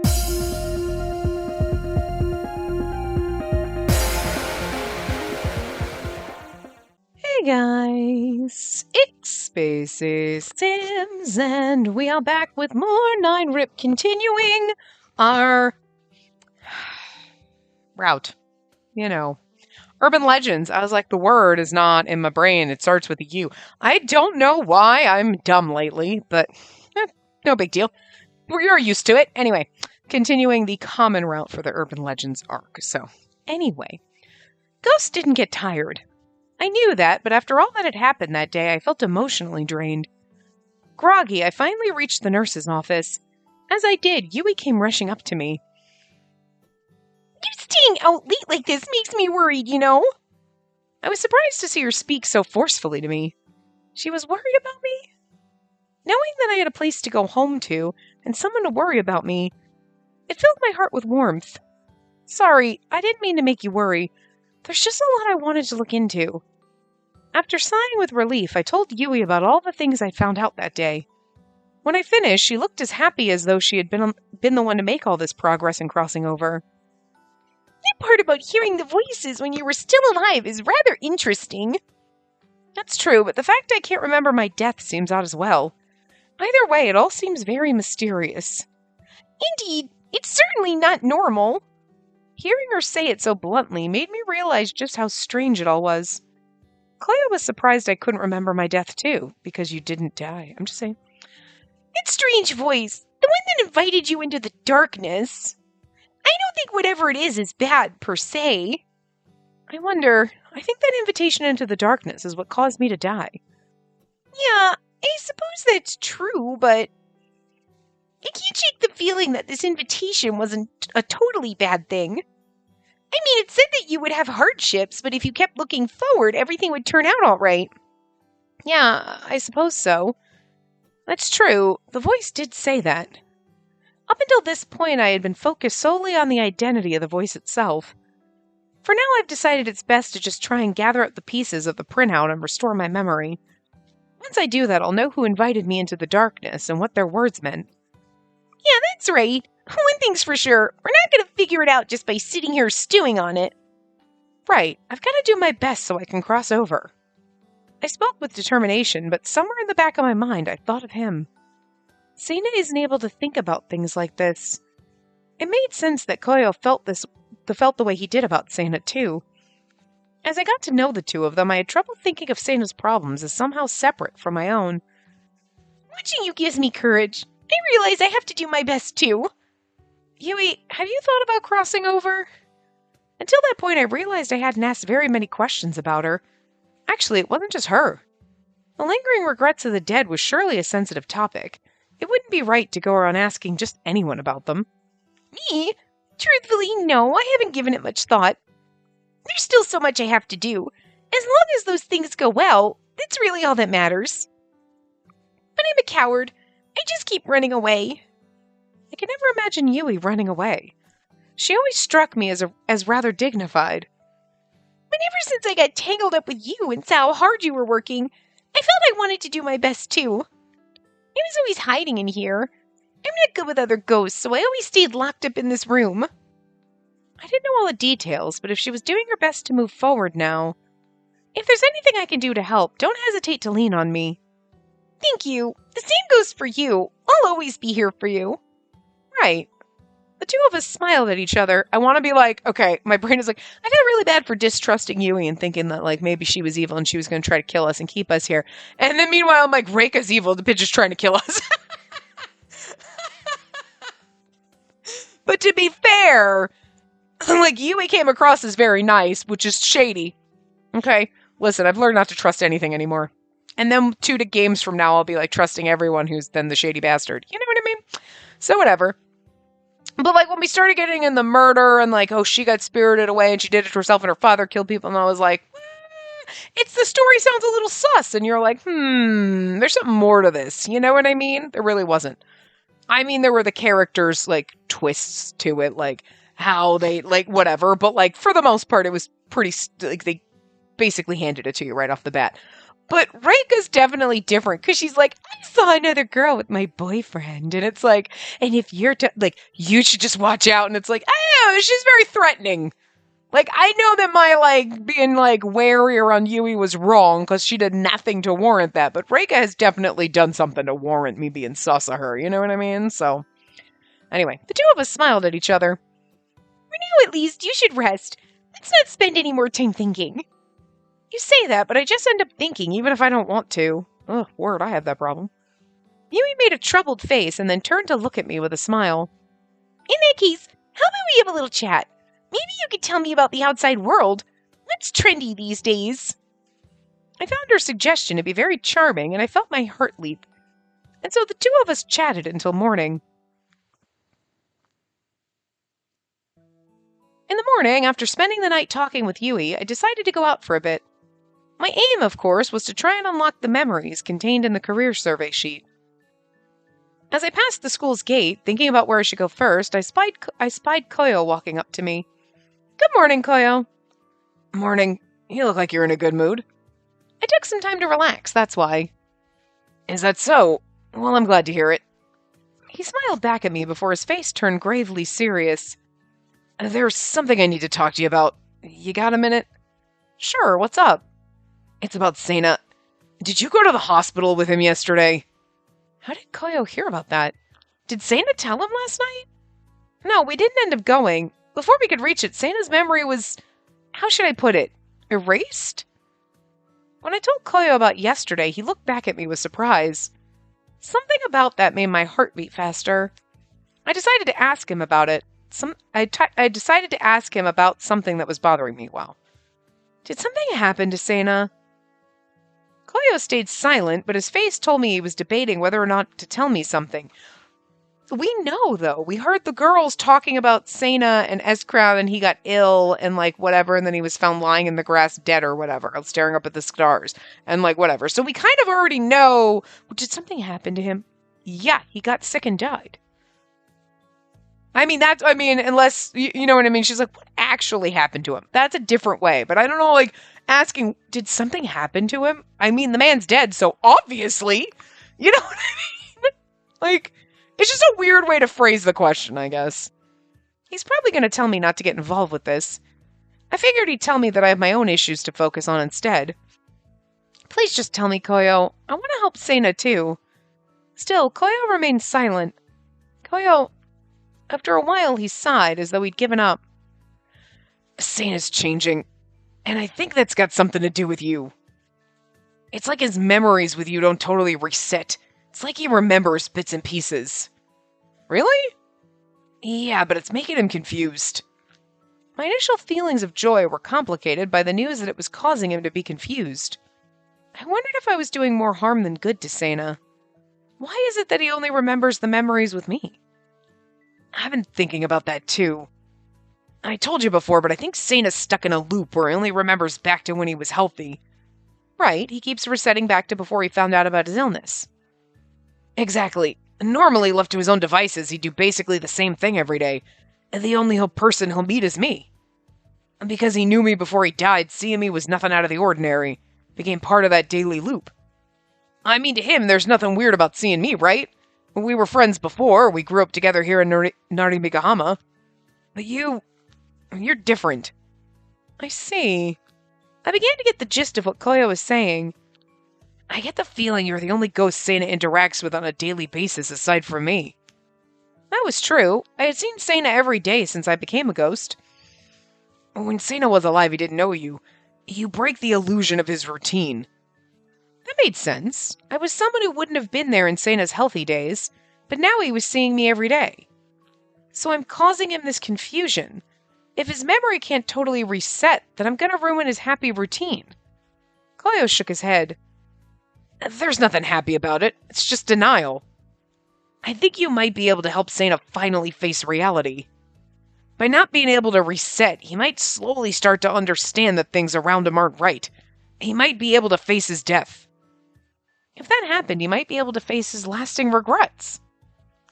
Hey guys, it's Spaces Sims, and we are back with more R.I.P, continuing our route. Urban legends. I was like, the word is not in my brain. It starts with a U. I don't know why I'm dumb lately, but no big deal. You're used to it. Anyway, continuing the common route for the urban legends arc. So, anyway, Ghost didn't get tired. I knew that, but after all that had happened that day, I felt emotionally drained. Groggy, I finally reached the nurse's office. As I did, Yui came rushing up to me. You staying out late like this makes me worried, you know? I was surprised to see her speak so forcefully to me. She was worried about me? Knowing that I had a place to go home to, and someone to worry about me, it filled my heart with warmth. Sorry, I didn't mean to make you worry. There's just a lot I wanted to look into. After sighing with relief, I told Yui about all the things I'd found out that day. When I finished, she looked as happy as though she had been the one to make all this progress in crossing over. That part about hearing the voices when you were still alive is rather interesting. That's true, but the fact I can't remember my death seems odd as well. Either way, it all seems very mysterious. Indeed, it's certainly not normal. Hearing her say it so bluntly made me realize just how strange it all was. Cleo was surprised I couldn't remember my death too, because you didn't die. I'm just saying. That strange voice, the one that invited you into the darkness. I don't think whatever it is bad, per se. I think that invitation into the darkness is what caused me to die. Yeah, I suppose that's true, but I can't shake the feeling that this invitation wasn't a totally bad thing. I mean, it said that you would have hardships, but if you kept looking forward, everything would turn out all right. Yeah, I suppose so. That's true. The voice did say that. Up until this point, I had been focused solely on the identity of the voice itself. For now, I've decided it's best to just try and gather up the pieces of the printout and restore my memory. Once I do that, I'll know who invited me into the darkness and what their words meant. Yeah, that's right. One thing's for sure, we're not going to figure it out just by sitting here stewing on it. Right, I've got to do my best so I can cross over. I spoke with determination, but somewhere in the back of my mind I thought of him. Sena isn't able to think about things like this. It made sense that Koyo felt the way he did about Sena too. As I got to know the two of them, I had trouble thinking of Sena's problems as somehow separate from my own. Watching you gives me courage. I realize I have to do my best too. Yui, have you thought about crossing over? Until that point, I realized I hadn't asked very many questions about her. Actually, it wasn't just her. The lingering regrets of the dead was surely a sensitive topic. It wouldn't be right to go around asking just anyone about them. Me? Truthfully, no, I haven't given it much thought. There's still so much I have to do. As long as those things go well, that's really all that matters. But I'm a coward. I just keep running away. I can never imagine Yui running away. She always struck me as rather dignified. But ever since I got tangled up with you and saw how hard you were working, I felt I wanted to do my best too. I was always hiding in here. I'm not good with other ghosts, so I always stayed locked up in this room. I didn't know all the details, but if she was doing her best to move forward now... If there's anything I can do to help, don't hesitate to lean on me. Thank you. The same goes for you. I'll always be here for you. Right. The two of us smiled at each other. I want to be like, okay, my brain is like, I feel really bad for distrusting Yui and thinking that, like, maybe she was evil and she was going to try to kill us and keep us here. And then meanwhile, I'm like, Reika's evil. The bitch is trying to kill us. But to be fair, like, Yui came across as very nice, which is shady. Okay? Listen, I've learned not to trust anything anymore. And then 2 games from now, I'll be, like, trusting everyone who's then the shady bastard. You know what I mean? So whatever. But, like, when we started getting in the murder and, like, oh, she got spirited away and she did it to herself and her father killed people, and I was like, it's the story sounds a little sus. And you're like, there's something more to this. You know what I mean? There really wasn't. I mean, there were the characters, like, twists to it, like, how they, like, whatever. But, like, for the most part, it was pretty, like, they basically handed it to you right off the bat. But Reika's definitely different because she's like, I saw another girl with my boyfriend. And it's like, and if you're like, you should just watch out. And it's like, oh, she's very threatening. Like, I know that my, like, being, like, wary around Yui was wrong because she did nothing to warrant that. But Reika has definitely done something to warrant me being sus of her. You know what I mean? So, anyway, the two of us smiled at each other. For now, at least, you should rest. Let's not spend any more time thinking. You say that, but I just end up thinking, even if I don't want to. Ugh, word, I have that problem. Yui made a troubled face and then turned to look at me with a smile. In that case, how about we have a little chat? Maybe you could tell me about the outside world. What's trendy these days? I found her suggestion to be very charming, and I felt my heart leap. And so the two of us chatted until morning. In the morning, after spending the night talking with Yui, I decided to go out for a bit. My aim, of course, was to try and unlock the memories contained in the career survey sheet. As I passed the school's gate, thinking about where I should go first, I spied Koyo walking up to me. Good morning, Koyo. Morning. You look like you're in a good mood. I took some time to relax, that's why. Is that so? Well, I'm glad to hear it. He smiled back at me before his face turned gravely serious. There's something I need to talk to you about. You got a minute? Sure, what's up? It's about Seina. Did you go to the hospital with him yesterday? How did Koyo hear about that? Did Seina tell him last night? No, we didn't end up going. Before we could reach it, Seina's memory was, how should I put it, erased? When I told Koyo about yesterday, he looked back at me with surprise. Something about that made my heart beat faster. I decided to ask him about it. I decided to ask him about something that was bothering me. Well, did something happen to Seina? Koyo stayed silent, but his face told me he was debating whether or not to tell me something. We know, though. We heard the girls talking about Seina and S-Crown, and he got ill and, like, whatever, and then he was found lying in the grass dead or whatever, staring up at the stars, and, like, whatever. So we kind of already know. Did something happen to him? Yeah, he got sick and died. Unless, you know what I mean? She's like, what actually happened to him? That's a different way. But I don't know, like, asking, did something happen to him? I mean, the man's dead, so obviously, you know what I mean? Like, it's just a weird way to phrase the question, I guess. He's probably going to tell me not to get involved with this. I figured he'd tell me that I have my own issues to focus on instead. Please just tell me, Koyo. I want to help Seina, too. Still, Koyo remained silent. Koyo... After a while, he sighed as though he'd given up. Seina's changing, and I think that's got something to do with you. It's like his memories with you don't totally reset. It's like he remembers bits and pieces. Really? Yeah, but it's making him confused. My initial feelings of joy were complicated by the news that it was causing him to be confused. I wondered if I was doing more harm than good to Seina. Why is it that he only remembers the memories with me? I've been thinking about that, too. I told you before, but I think Seina's stuck in a loop where he only remembers back to when he was healthy. Right, he keeps resetting back to before he found out about his illness. Exactly. Normally, left to his own devices, he'd do basically the same thing every day. And the only person he'll meet is me. And because he knew me before he died, seeing me was nothing out of the ordinary. Became part of that daily loop. I mean, to him, there's nothing weird about seeing me, right? We were friends before. We grew up together here in Narimigahama. But you're different. I see. I began to get the gist of what Koyo was saying. I get the feeling you're the only ghost Seina interacts with on a daily basis aside from me. That was true. I had seen Seina every day since I became a ghost. When Seina was alive, he didn't know you. You break the illusion of his routine. That made sense. I was someone who wouldn't have been there in Seina's healthy days, but now he was seeing me every day. So I'm causing him this confusion. If his memory can't totally reset, then I'm gonna ruin his happy routine. Koyo shook his head. There's nothing happy about it. It's just denial. I think you might be able to help Seina finally face reality. By not being able to reset, he might slowly start to understand that things around him aren't right. He might be able to face his death. If that happened, he might be able to face his lasting regrets.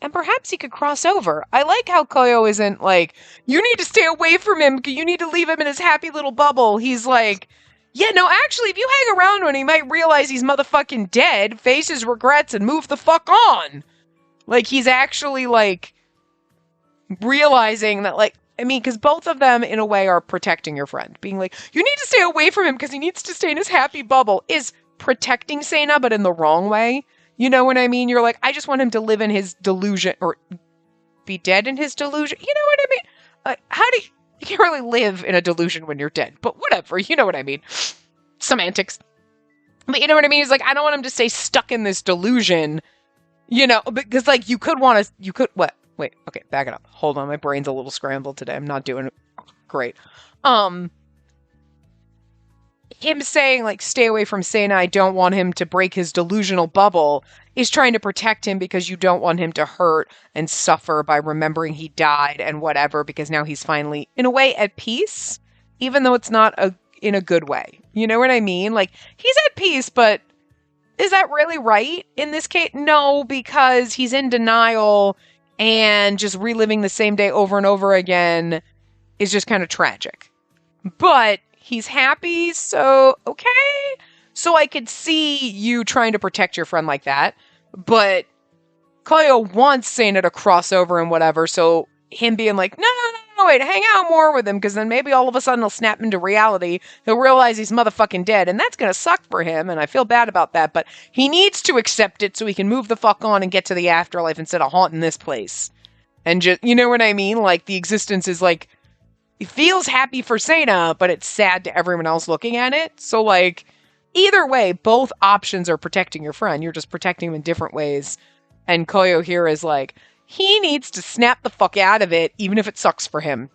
And perhaps he could cross over. I like how Koyo isn't like, you need to stay away from him, you need to leave him in his happy little bubble. He's like, Yeah, no, actually, if you hang around when he might realize he's motherfucking dead, face his regrets, and move the fuck on. Like, he's actually, like, realizing that, like, I mean, because both of them, in a way, are protecting your friend. Being like, you need to stay away from him because he needs to stay in his happy bubble, is protecting Sena, but in the wrong way. You know what I mean? You're like, I just want him to live in his delusion, or be dead in his delusion. You know what I mean? How do you can't really live in a delusion when you're dead, but whatever. You know what I mean? Semantics. But you know what I mean? It's like, I don't want him to stay stuck in this delusion, you know, because, like, what? Wait, okay, back it up. Hold on, my brain's a little scrambled today. I'm not doing great. Him saying, like, stay away from Sena, I don't want him to break his delusional bubble, is trying to protect him because you don't want him to hurt and suffer by remembering he died and whatever, because now he's finally, in a way, at peace, even though it's not in a good way. You know what I mean? Like, he's at peace, but is that really right in this case? No, because he's in denial, and just reliving the same day over and over again is just kind of tragic. But he's happy, so okay. So I could see you trying to protect your friend like that. But Koyo wants Sena to cross over and whatever, so him being like, no, wait, hang out more with him, because then maybe all of a sudden he'll snap into reality. He'll realize he's motherfucking dead, and that's gonna suck for him, and I feel bad about that, but he needs to accept it so he can move the fuck on and get to the afterlife instead of haunting this place. And just, you know what I mean? Like, the existence is like, it feels happy for Sena, but it's sad to everyone else looking at it. So, like, either way, both options are protecting your friend. You're just protecting him in different ways. And Koyo here is like, he needs to snap the fuck out of it, even if it sucks for him.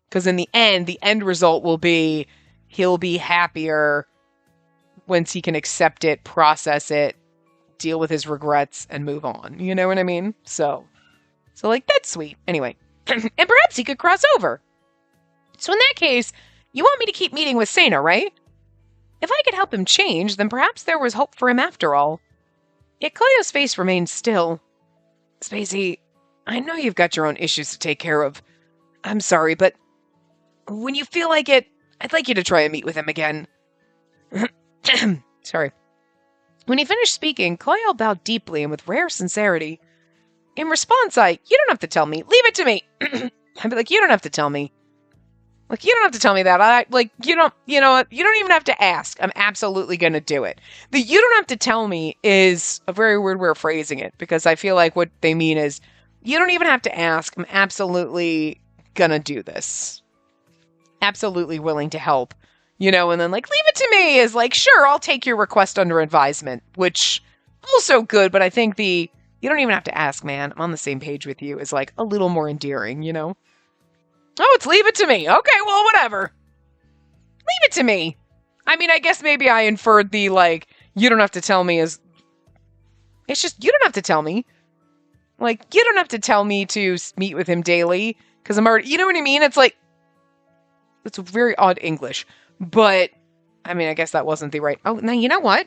Because in the end result will be, he'll be happier once he can accept it, process it, deal with his regrets, and move on. You know what I mean? So like, that's sweet. Anyway, and perhaps he could cross over. So in that case, you want me to keep meeting with Sena, right? If I could help him change, then perhaps there was hope for him after all. Yet Koyo's face remained still. Spacey, I know you've got your own issues to take care of. I'm sorry, but when you feel like it, I'd like you to try and meet with him again. Sorry. When he finished speaking, Koyo bowed deeply and with rare sincerity. In response, you don't have to tell me. Leave it to me. I'd be like, you don't have to tell me. Like, you don't have to tell me that. You don't even have to ask. I'm absolutely going to do it. The you don't have to tell me is a very weird way of phrasing it, because I feel like what they mean is, you don't even have to ask. I'm absolutely going to do this. Absolutely willing to help. You know, and then, like, leave it to me is like, sure, I'll take your request under advisement, which also good, but I think you don't even have to ask, man, I'm on the same page with you, is like a little more endearing, you know? Oh, it's leave it to me. Okay, well, whatever. Leave it to me. I mean, I guess maybe I inferred the, like, you don't have to tell me as... It's just, you don't have to tell me. Like, you don't have to tell me to meet with him daily, because I'm already... You know what I mean? It's like... It's very odd English. But, I mean, I guess that wasn't the right... Oh, now, you know what?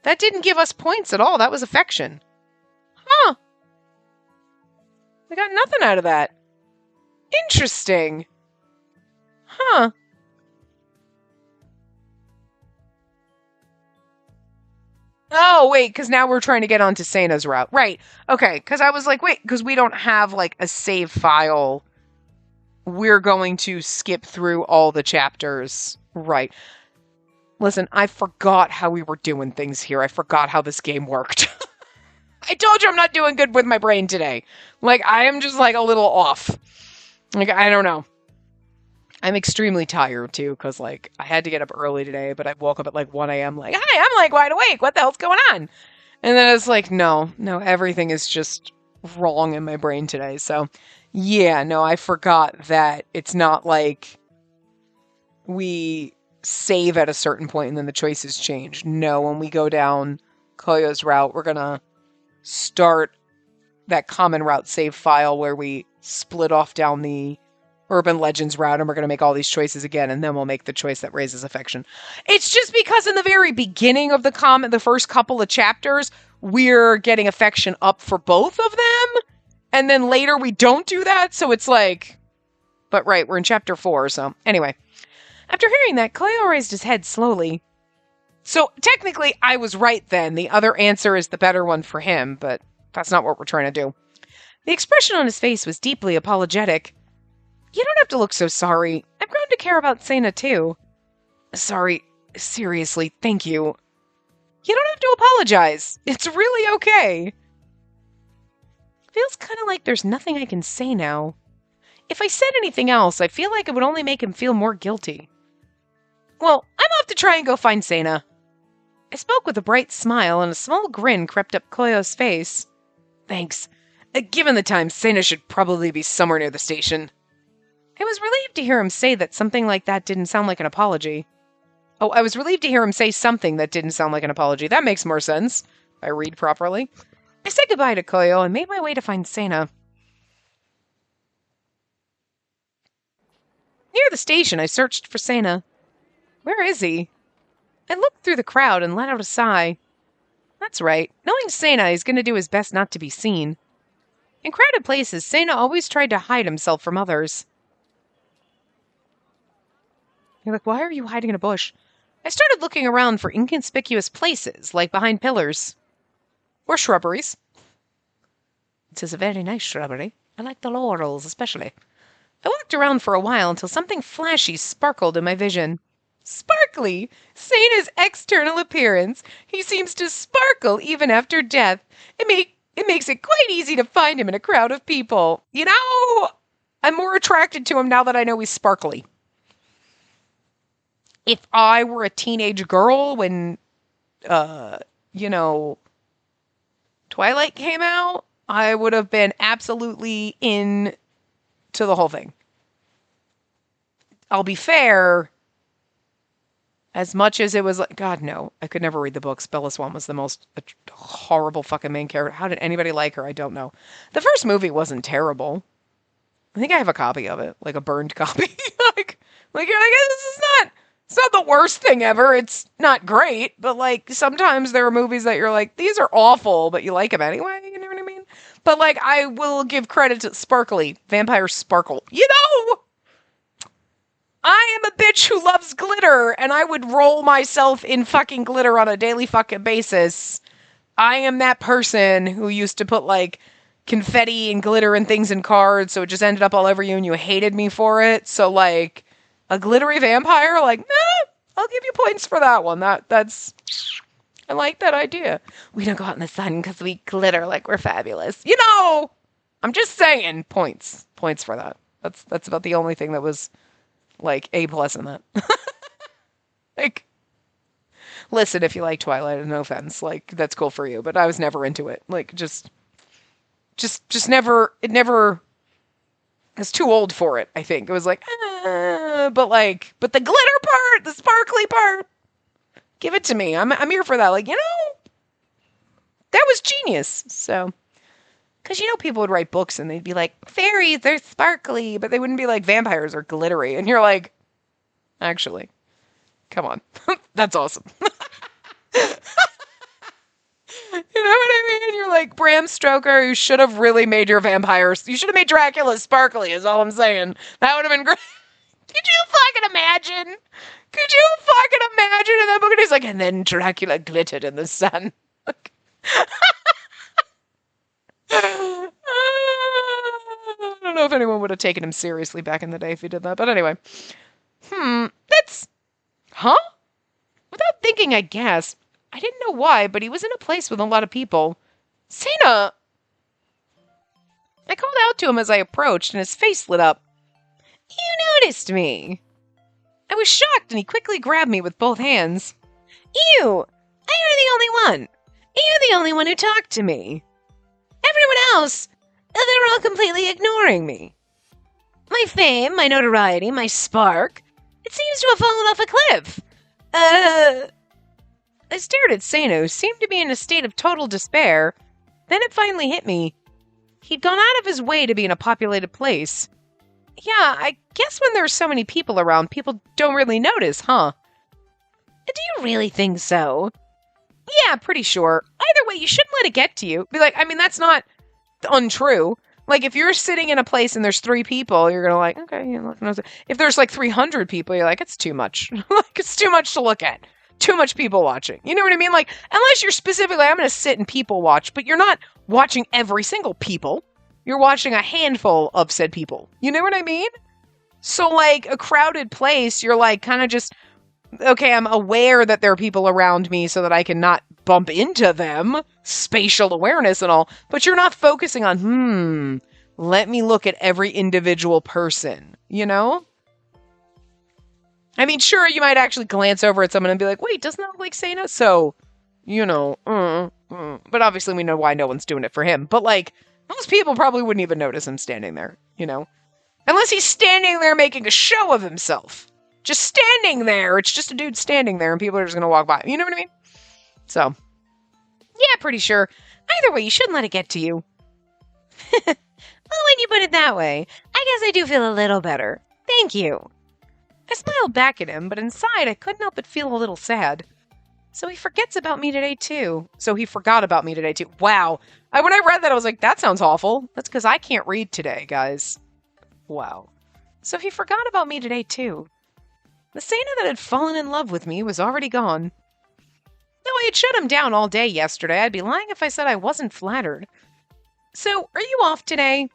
That didn't give us points at all. That was affection. Huh. I got nothing out of that. Interesting. Huh. Oh, wait, because now we're trying to get onto Sena's route. Right. Okay, because I was like, wait, because we don't have, like, a save file. We're going to skip through all the chapters. Right. Listen, I forgot how we were doing things here. I forgot how this game worked. I told you I'm not doing good with my brain today. Like, I am just, like, a little off. Like, I don't know. I'm extremely tired, too, because, like, I had to get up early today, but I woke up at, like, 1 a.m. like, hi, I'm, like, wide awake. What the hell's going on? And then it's like, no, everything is just wrong in my brain today. So, yeah, no, I forgot that it's not like we save at a certain point and then the choices change. No, when we go down Koyo's route, we're going to start that common route save file where we split off down the Urban Legends route, and we're going to make all these choices again, and then we'll make the choice that raises affection. It's just because in the very beginning of the first couple of chapters, we're getting affection up for both of them, and then later we don't do that, so it's like... But right, we're in chapter 4, so anyway. After hearing that, Cleo raised his head slowly. So technically, I was right then. The other answer is the better one for him, but that's not what we're trying to do. The expression on his face was deeply apologetic. You don't have to look so sorry. I've grown to care about Sena too. Sorry, seriously, thank you. You don't have to apologize. It's really okay. Feels kind of like there's nothing I can say now. If I said anything else, I feel like it would only make him feel more guilty. Well, I'm off to try and go find Sena. I spoke with a bright smile, and a small grin crept up Cleo's face. Thanks. Given the time, Sena should probably be somewhere near the station. I was relieved to hear him say that something like that didn't sound like an apology. Oh, I was relieved to hear him say something that didn't sound like an apology. That makes more sense, if I read properly. I said goodbye to Cleo and made my way to find Sena. Near the station, I searched for Sena. Where is he? I looked through the crowd and let out a sigh. That's right. Knowing Sena, he's going to do his best not to be seen. In crowded places, Sena always tried to hide himself from others. You're like, why are you hiding in a bush? I started looking around for inconspicuous places, like behind pillars. Or shrubberies. This is a very nice shrubbery. I like the laurels, especially. I walked around for a while until something flashy sparkled in my vision. Sparkly! Sena's external appearance. He seems to sparkle even after death. It makes it quite easy to find him in a crowd of people. You know, I'm more attracted to him now that I know he's sparkly. If I were a teenage girl when, Twilight came out, I would have been absolutely into the whole thing. I'll be fair, as much as it was like, God, no, I could never read the books. Bella Swan was the most horrible fucking main character. How did anybody like her? I don't know. The first movie wasn't terrible. I think I have a copy of it, like a burned copy. like you're like, it's not the worst thing ever. It's not great, but like sometimes there are movies that you're like, these are awful, but you like them anyway. You know what I mean? But like, I will give credit to Sparkly, Vampire Sparkle. You know, I am a bitch who loves glitter, and I would roll myself in fucking glitter on a daily fucking basis. I am that person who used to put like confetti and glitter and things in cards, so it just ended up all over you and you hated me for it. So like, a glittery vampire, like, nah, I'll give you points for that one. That's, I like that idea. We don't go out in the sun because we glitter like we're fabulous. You know, I'm just saying, points for that. That's about the only thing that was like A+ in that. Like, listen, if you like Twilight, no offense, like that's cool for you, but I was never into it. Like, just never. It never. I was too old for it, I think. It was like, but the glitter part, the sparkly part, give it to me. I'm here for that. Like, you know, that was genius. So, because, you know, people would write books and they'd be like, fairies, they're sparkly, but they wouldn't be like, vampires are glittery. And you're like, actually, come on. That's awesome. You know what I mean? You're like, Bram Stoker, you should have really made your vampires. You should have made Dracula sparkly, is all I'm saying. That would have been great. Could you fucking imagine? Could you fucking imagine in that book? And he's like, and then Dracula glittered in the sun. I don't know if anyone would have taken him seriously back in the day if he did that. But anyway. That's... Huh? Without thinking, I guess. I didn't know why, but he was in a place with a lot of people. Sena! I called out to him as I approached, and his face lit up. You noticed me. I was shocked, and he quickly grabbed me with both hands. You! You're the only one. You're the only one who talked to me. Everyone else, they were all completely ignoring me. My fame, my notoriety, my spark, it seems to have fallen off a cliff. I stared at Sena, who seemed to be in a state of total despair. Then it finally hit me. He'd gone out of his way to be in a populated place. Yeah, I guess when there's so many people around, people don't really notice, huh? Do you really think so? Yeah, pretty sure. Either way, you shouldn't let it get to you. Be like, I mean, that's not untrue. Like, if you're sitting in a place and there's 3 people, you're gonna like, okay, yeah, look. If there's like 300 people, you're like, it's too much. Like, it's too much to look at. Too much people watching. You know what I mean? Like, unless you're specifically, I'm gonna sit and people watch, but you're not watching every single people. You're watching a handful of said people. You know what I mean? So, like, a crowded place, you're like, kind of just, okay, I'm aware that there are people around me so that I can not bump into them, spatial awareness and all, but you're not focusing on, let me look at every individual person, you know? I mean, sure, you might actually glance over at someone and be like, wait, doesn't that look like Sana? So, you know, but obviously we know why no one's doing it for him. But, like, most people probably wouldn't even notice him standing there, you know? Unless he's standing there making a show of himself. Just standing there. It's just a dude standing there and people are just going to walk by. You know what I mean? So, yeah, pretty sure. Either way, you shouldn't let it get to you. Well, when you put it that way, I guess I do feel a little better. Thank you. I smiled back at him, but inside I couldn't help but feel a little sad. So he forgets about me today, too. So he forgot about me today, too. Wow. When I read that, I was like, that sounds awful. That's because I can't read today, guys. Wow. So he forgot about me today, too. The Sana that had fallen in love with me was already gone. Though I had shut him down all day yesterday, I'd be lying if I said I wasn't flattered. So, are you off today?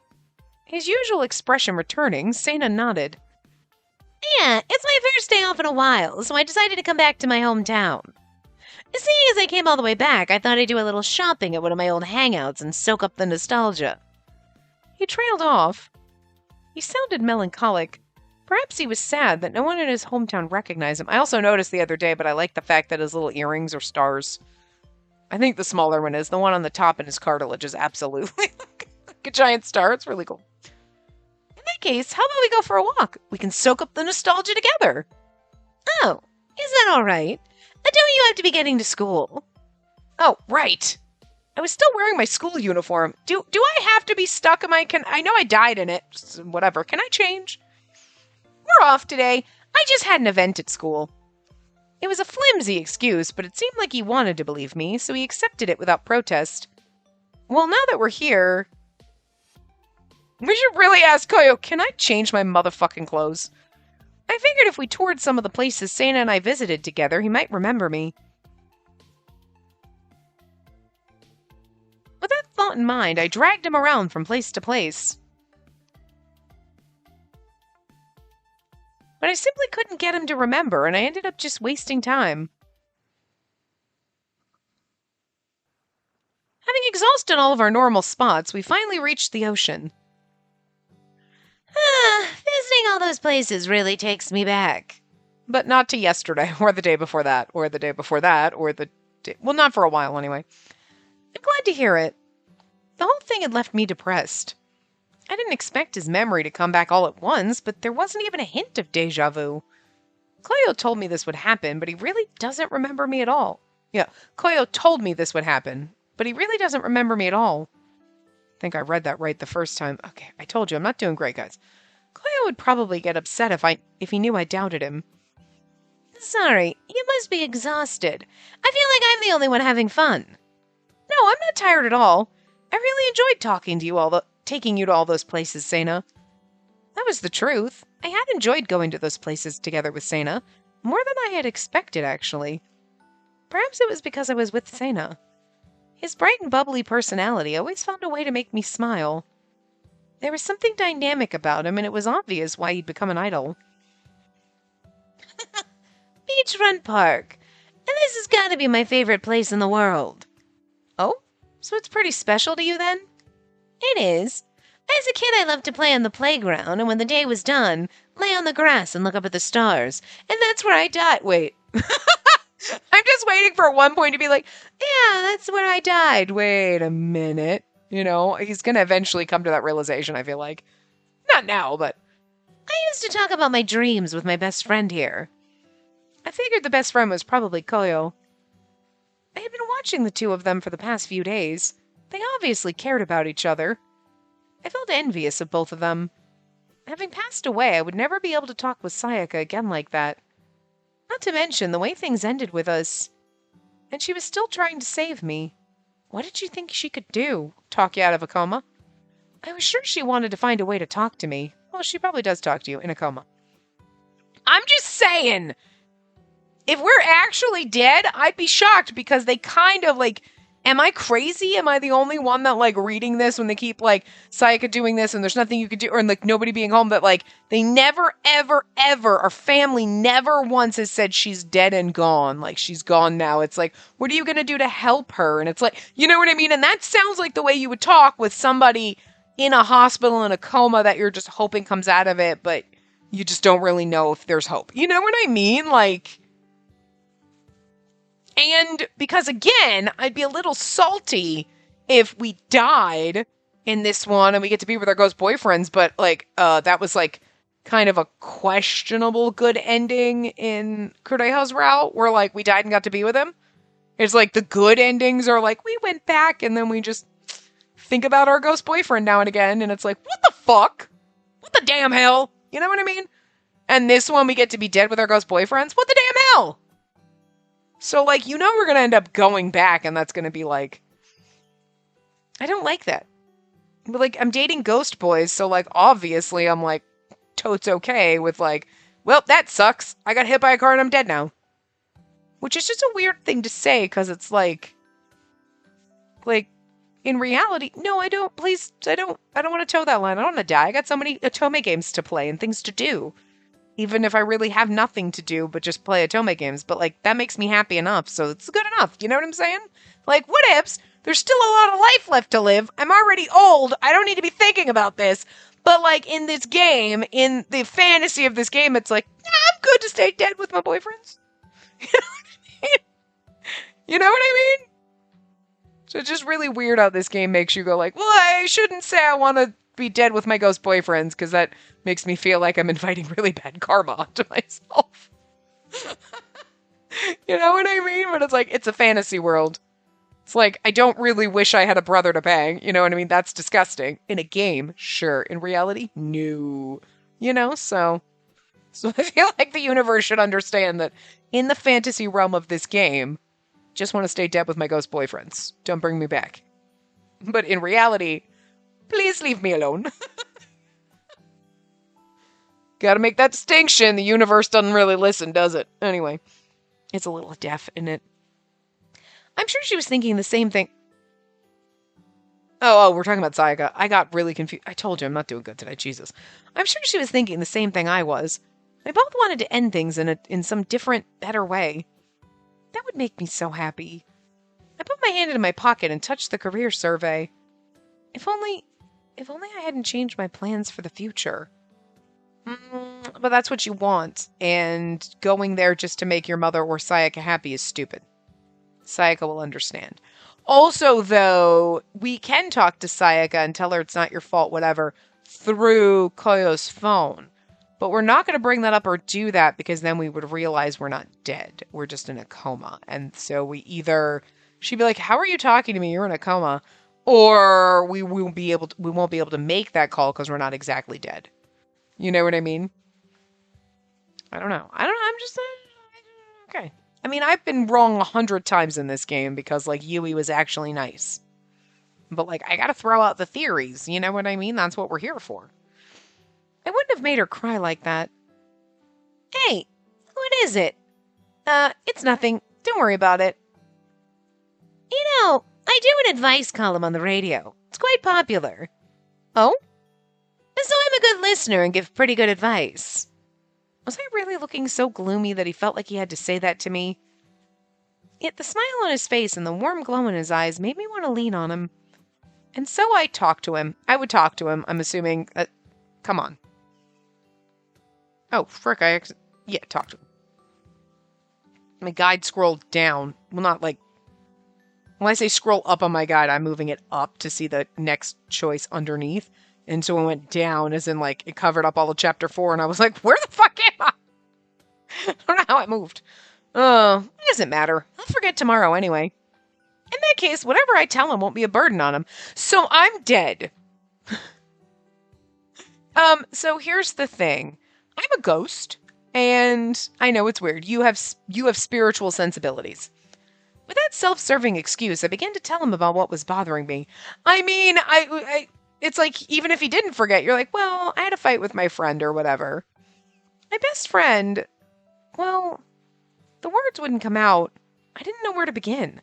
His usual expression returning, Sana nodded. Yeah, it's my first day off in a while, so I decided to come back to my hometown. Seeing as I came all the way back, I thought I'd do a little shopping at one of my old hangouts and soak up the nostalgia. He trailed off. He sounded melancholic. Perhaps he was sad that no one in his hometown recognized him. I also noticed the other day, but I like the fact that his little earrings are stars. I think the smaller one is. The one on the top in his cartilage is absolutely like a giant star. It's really cool. In that case, how about we go for a walk? We can soak up the nostalgia together. Oh, is that all right? Don't you have to be getting to school? Oh, right. I was still wearing my school uniform. Do I have to be stuck? I know I died in it. Whatever. Can I change? We're off today. I just had an event at school. It was a flimsy excuse, but it seemed like he wanted to believe me, so he accepted it without protest. Well, now that we're here, we should really ask Koyo, can I change my motherfucking clothes? I figured if we toured some of the places Sana and I visited together, he might remember me. With that thought in mind, I dragged him around from place to place. But I simply couldn't get him to remember, and I ended up just wasting time. Having exhausted all of our normal spots, we finally reached the ocean. Visiting all those places really takes me back. But not to yesterday, or the day before that, or the day before that, or the day... Well, not for a while, anyway. I'm glad to hear it. The whole thing had left me depressed. I didn't expect his memory to come back all at once, but there wasn't even a hint of deja vu. Koyo told me this would happen, but he really doesn't remember me at all. Yeah, Koyo told me this would happen, but he really doesn't remember me at all. I think I read that right the first time. Okay, I told you, I'm not doing great, guys. Koyo would probably get upset if he knew I doubted him. Sorry, you must be exhausted. I feel like I'm the only one having fun. No, I'm not tired at all. I really enjoyed taking you to all those places, Sana. That was the truth. I had enjoyed going to those places together with Sana. More than I had expected, actually. Perhaps it was because I was with Sana. His bright and bubbly personality always found a way to make me smile. There was something dynamic about him, and it was obvious why he'd become an idol. Beachfront Park. And this has got to be my favorite place in the world. Oh? So it's pretty special to you, then? It is. As a kid, I loved to play on the playground, and when the day was done, lay on the grass and look up at the stars. And that's where I died. Wait. I'm just waiting for at one point to be like, yeah, that's where I died. Wait a minute. You know, he's going to eventually come to that realization, I feel like. Not now, but... I used to talk about my dreams with my best friend here. I figured the best friend was probably Koyo. I had been watching the two of them for the past few days. They obviously cared about each other. I felt envious of both of them. Having passed away, I would never be able to talk with Sayaka again like that. Not to mention the way things ended with us. And she was still trying to save me. What did you think she could do? Talk you out of a coma? I was sure she wanted to find a way to talk to me. Well, she probably does talk to you in a coma. I'm just saying, if we're actually dead, I'd be shocked because they kind of like, am I crazy? Am I the only one that like reading this when they keep like Sayaka doing this and there's nothing you could do, or like nobody being home, that like they never, ever, ever, our family never once has said she's dead and gone. Like she's gone now. It's like, what are you going to do to help her? And it's like, you know what I mean? And that sounds like the way you would talk with somebody in a hospital in a coma that you're just hoping comes out of it, but you just don't really know if there's hope. You know what I mean? Like, and because again, I'd be a little salty if we died in this one and we get to be with our ghost boyfriends, but like, that was like kind of a questionable good ending in Kureha's route where like we died and got to be with him. It's like the good endings are like, we went back and then we just think about our ghost boyfriend now and again. And it's like, what the fuck? What the damn hell? You know what I mean? And this one we get to be dead with our ghost boyfriends. What the damn hell? So, like, you know we're going to end up going back, and that's going to be, like, I don't like that. But, like, I'm dating ghost boys, so, like, obviously I'm, like, totes okay with, like, well, that sucks. I got hit by a car and I'm dead now. Which is just a weird thing to say, because it's, like, in reality, no, I don't, please, I don't want to toe that line. I don't want to die. I got so many Otome games to play and things to do. Even if I really have nothing to do but just play Otome games. But, like, that makes me happy enough, so it's good enough. You know what I'm saying? Like, what ifs? There's still a lot of life left to live. I'm already old. I don't need to be thinking about this. But, like, in this game, in the fantasy of this game, it's like, I'm good to stay dead with my boyfriends. You know what I mean? You know what I mean? So it's just really weird how this game makes you go like, well, I shouldn't say I want to be dead with my ghost boyfriends, because that makes me feel like I'm inviting really bad karma onto myself. You know what I mean? But it's like, it's a fantasy world. It's like, I don't really wish I had a brother to bang. You know what I mean? That's disgusting. In a game, sure. In reality, no. You know, so I feel like the universe should understand that in the fantasy realm of this game, just want to stay dead with my ghost boyfriends. Don't bring me back. But in reality, please leave me alone. Gotta make that distinction. The universe doesn't really listen, does it? Anyway, it's a little deaf in it. I'm sure she was thinking the same thing. Oh, we're talking about Sayaka. I got really confused. I told you I'm not doing good today. Jesus. I'm sure she was thinking the same thing I was. We both wanted to end things in some different, better way. That would make me so happy. I put my hand into my pocket and touched the career survey. If only I hadn't changed my plans for the future. But that's what you want, and going there just to make your mother or Sayaka happy is stupid. Sayaka will understand. Also, though, we can talk to Sayaka and tell her it's not your fault, whatever, through Koyo's phone. But we're not going to bring that up or do that, because then we would realize we're not dead. We're just in a coma. And so she'd be like, how are you talking to me? You're in a coma. Or we won't be able to make that call because we're not exactly dead. You know what I mean? I don't know. I'm just okay. I mean, I've been wrong 100 times in this game because, like, Yui was actually nice. But, like, I gotta throw out the theories. You know what I mean? That's what we're here for. I wouldn't have made her cry like that. Hey, what is it? It's nothing. Don't worry about it. You know, I do an advice column on the radio. It's quite popular. Oh? So I'm a good listener and give pretty good advice. Was I really looking so gloomy that he felt like he had to say that to me? Yet the smile on his face and the warm glow in his eyes made me want to lean on him. And so I talked to him. I would talk to him, I'm assuming. Come on. Oh, frick, talk to him. My guide scrolled down. Well, not like... When I say scroll up on my guide, I'm moving it up to see the next choice underneath. And so it went down, as in, like, it covered up all of Chapter 4, and I was like, where the fuck am I? I don't know how it moved. It doesn't matter. I'll forget tomorrow anyway. In that case, whatever I tell him won't be a burden on him. So I'm dead. So here's the thing. I'm a ghost, and I know it's weird. You have spiritual sensibilities. With that self-serving excuse, I began to tell him about what was bothering me. I mean, it's like, even if he didn't forget, you're like, well, I had a fight with my friend or whatever. My best friend, well, the words wouldn't come out. I didn't know where to begin.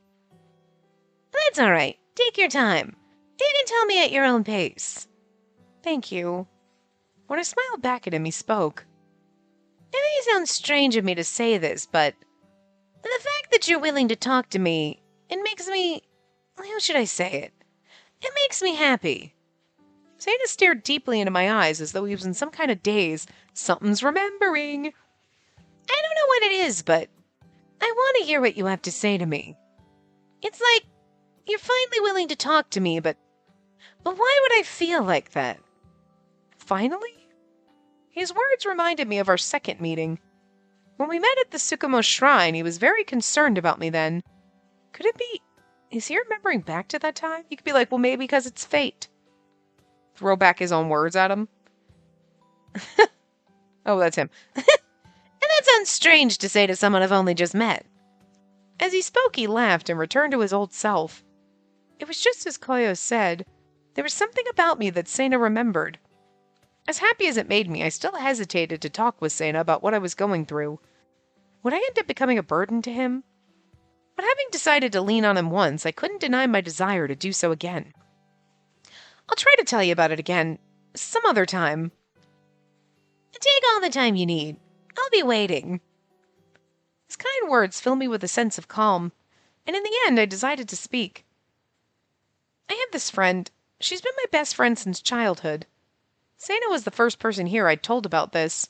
That's all right. Take your time. You can tell me at your own pace. Thank you. When I smiled back at him, he spoke. It may sound strange of me to say this, but the fact that you're willing to talk to me, it makes me... How should I say it? It makes me happy. Zeta stared deeply into my eyes as though he was in some kind of daze. Something's remembering. I don't know what it is, but I want to hear what you have to say to me. It's like you're finally willing to talk to me, but why would I feel like that? Finally? His words reminded me of our second meeting. When we met at the Tsukumo Shrine, he was very concerned about me then. Could it be... Is he remembering back to that time? He could be like, well, maybe because it's fate. Throw back his own words at him. Oh, that's him. And that sounds strange to say to someone I've only just met. As he spoke, he laughed and returned to his old self. It was just as Koyo said. There was something about me that Sena remembered. As happy as it made me, I still hesitated to talk with Sena about what I was going through. Would I end up becoming a burden to him? But having decided to lean on him once, I couldn't deny my desire to do so again. I'll try to tell you about it again, some other time. Take all the time you need. I'll be waiting. His kind words filled me with a sense of calm, and in the end I decided to speak. I have this friend. She's been my best friend since childhood. Sena was the first person here I'd told about this.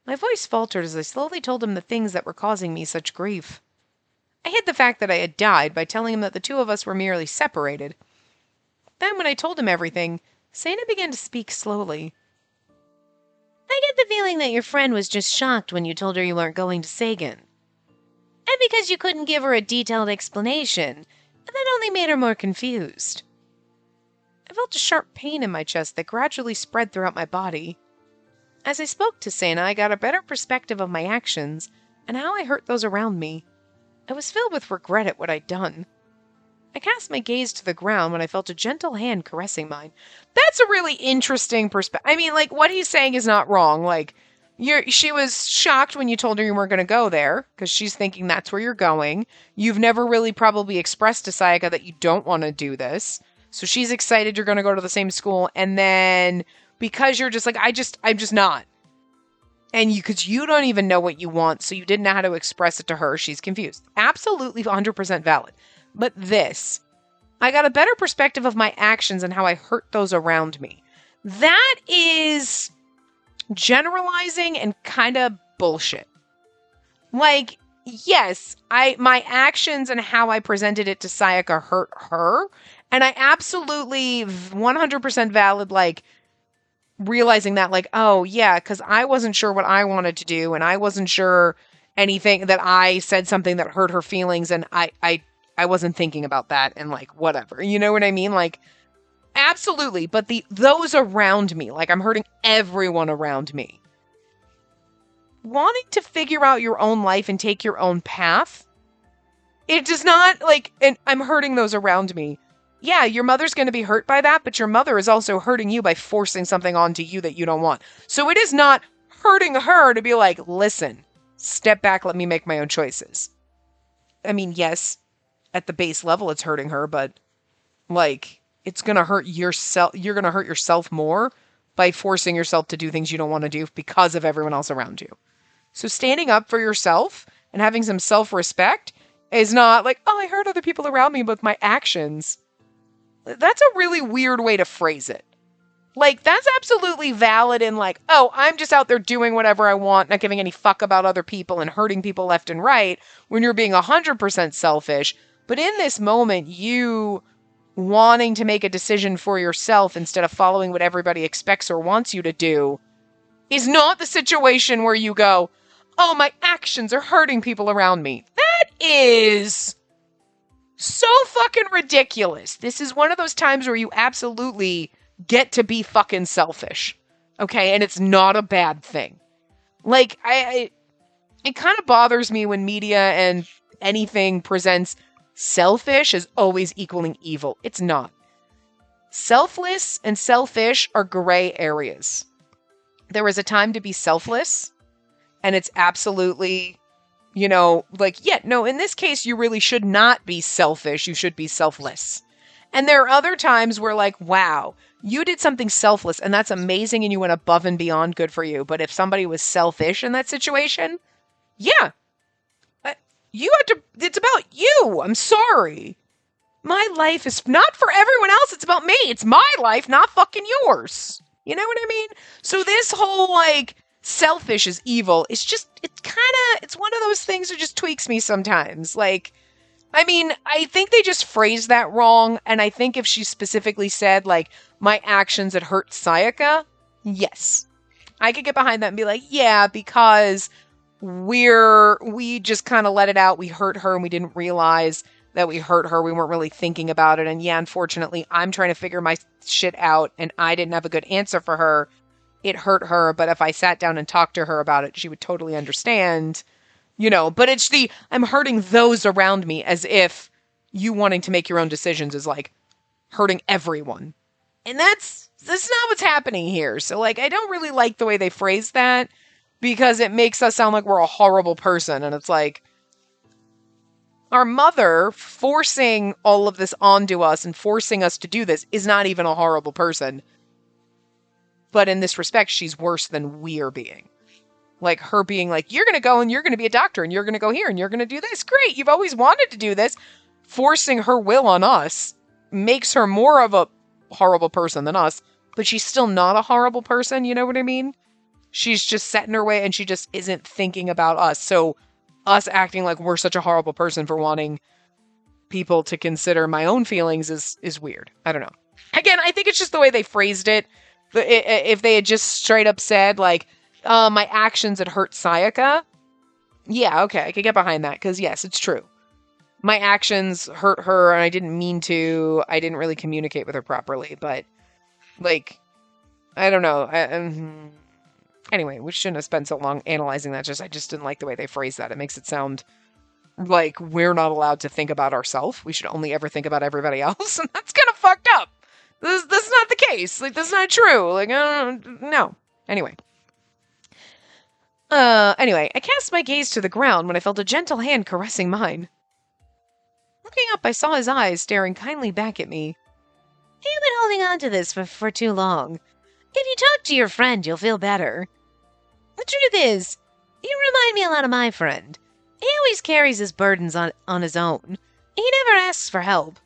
My voice faltered as I slowly told him the things that were causing me such grief. I hid the fact that I had died by telling him that the two of us were merely separated. Then, when I told him everything, Sena began to speak slowly. I get the feeling that your friend was just shocked when you told her you weren't going to Sagan. And because you couldn't give her a detailed explanation, that only made her more confused. I felt a sharp pain in my chest that gradually spread throughout my body. As I spoke to Sena, I got a better perspective of my actions and how I hurt those around me. I was filled with regret at what I'd done. I cast my gaze to the ground when I felt a gentle hand caressing mine. That's a really interesting perspective. I mean, like, what he's saying is not wrong. Like, she was shocked when you told her you weren't going to go there, because she's thinking that's where you're going. You've never really probably expressed to Sayaka that you don't want to do this. So she's excited you're going to go to the same school, and then because you're just like, I'm just not. And because you don't even know what you want, so you didn't know how to express it to her, she's confused. Absolutely 100% valid. But this, I got a better perspective of my actions and how I hurt those around me. That is generalizing and kind of bullshit. Like, yes, my actions and how I presented it to Sayaka hurt her. And I absolutely 100% valid, like, realizing that, like, oh, yeah, because I wasn't sure what I wanted to do, and I wasn't sure anything, that I said something that hurt her feelings, and I wasn't thinking about that, and, like, whatever. You know what I mean? Like, absolutely. But those around me, like, I'm hurting everyone around me. Wanting to figure out your own life and take your own path, it does not, like, and I'm hurting those around me. Yeah, your mother's going to be hurt by that, but your mother is also hurting you by forcing something onto you that you don't want. So it is not hurting her to be like, listen, step back, let me make my own choices. I mean, yes, at the base level it's hurting her, but, like, it's going to hurt yourself. You're going to hurt yourself more by forcing yourself to do things you don't want to do because of everyone else around you. So standing up for yourself and having some self-respect is not like, oh, I hurt other people around me with my actions. That's a really weird way to phrase it. Like, that's absolutely valid in, like, oh, I'm just out there doing whatever I want, not giving any fuck about other people and hurting people left and right, when you're being 100% selfish. But in this moment, you wanting to make a decision for yourself instead of following what everybody expects or wants you to do is not the situation where you go, oh, my actions are hurting people around me. That is so fucking ridiculous. This is one of those times where you absolutely get to be fucking selfish. Okay? And it's not a bad thing. Like, it kind of bothers me when media and anything presents selfish as always equaling evil. It's not. Selfless and selfish are gray areas. There is a time to be selfless, and it's absolutely, yeah, no, in this case, you really should not be selfish. You should be selfless. And there are other times where, like, wow, you did something selfless, and that's amazing, and you went above and beyond, good for you. But if somebody was selfish in that situation, yeah, you had to, it's about you. I'm sorry. My life is not for everyone else. It's about me. It's my life, not fucking yours. You know what I mean? So this whole, like, selfish is evil. It's just, it's one of those things that just tweaks me sometimes. Like, I mean, I think they just phrased that wrong. And I think if she specifically said, like, my actions had hurt Sayaka, yes. I could get behind that and be like, yeah, because we just kind of let it out. We hurt her and we didn't realize that we hurt her. We weren't really thinking about it. And yeah, unfortunately, I'm trying to figure my shit out and I didn't have a good answer for her. It hurt her. But if I sat down and talked to her about it, she would totally understand, but it's I'm hurting those around me, as if you wanting to make your own decisions is like hurting everyone. And that's not what's happening here. So, like, I don't really like the way they phrase that, because it makes us sound like we're a horrible person. And it's like, our mother forcing all of this onto us and forcing us to do this is not even a horrible person. But in this respect, she's worse than we're being. Like, her being like, you're going to go and you're going to be a doctor and you're going to go here and you're going to do this. Great. You've always wanted to do this. Forcing her will on us makes her more of a horrible person than us. But she's still not a horrible person. You know what I mean? She's just set in her way and she just isn't thinking about us. So us acting like we're such a horrible person for wanting people to consider my own feelings is weird. I don't know. Again, I think it's just the way they phrased it. If they had just straight up said, like, my actions had hurt Sayaka, yeah, okay, I could get behind that, because yes, it's true. My actions hurt her, and I didn't mean to. I didn't really communicate with her properly, but, like, I don't know. Anyway, we shouldn't have spent so long analyzing that. I just didn't like the way they phrased that. It makes it sound like we're not allowed to think about ourselves. We should only ever think about everybody else, and that's kind of fucked up. This is not the case. Like, that's not true. Like, no. Anyway, I cast my gaze to the ground when I felt a gentle hand caressing mine. Looking up, I saw his eyes staring kindly back at me. You've been holding on to this for too long. If you talk to your friend, you'll feel better. The truth is, you remind me a lot of my friend. He always carries his burdens on his own. He never asks for help.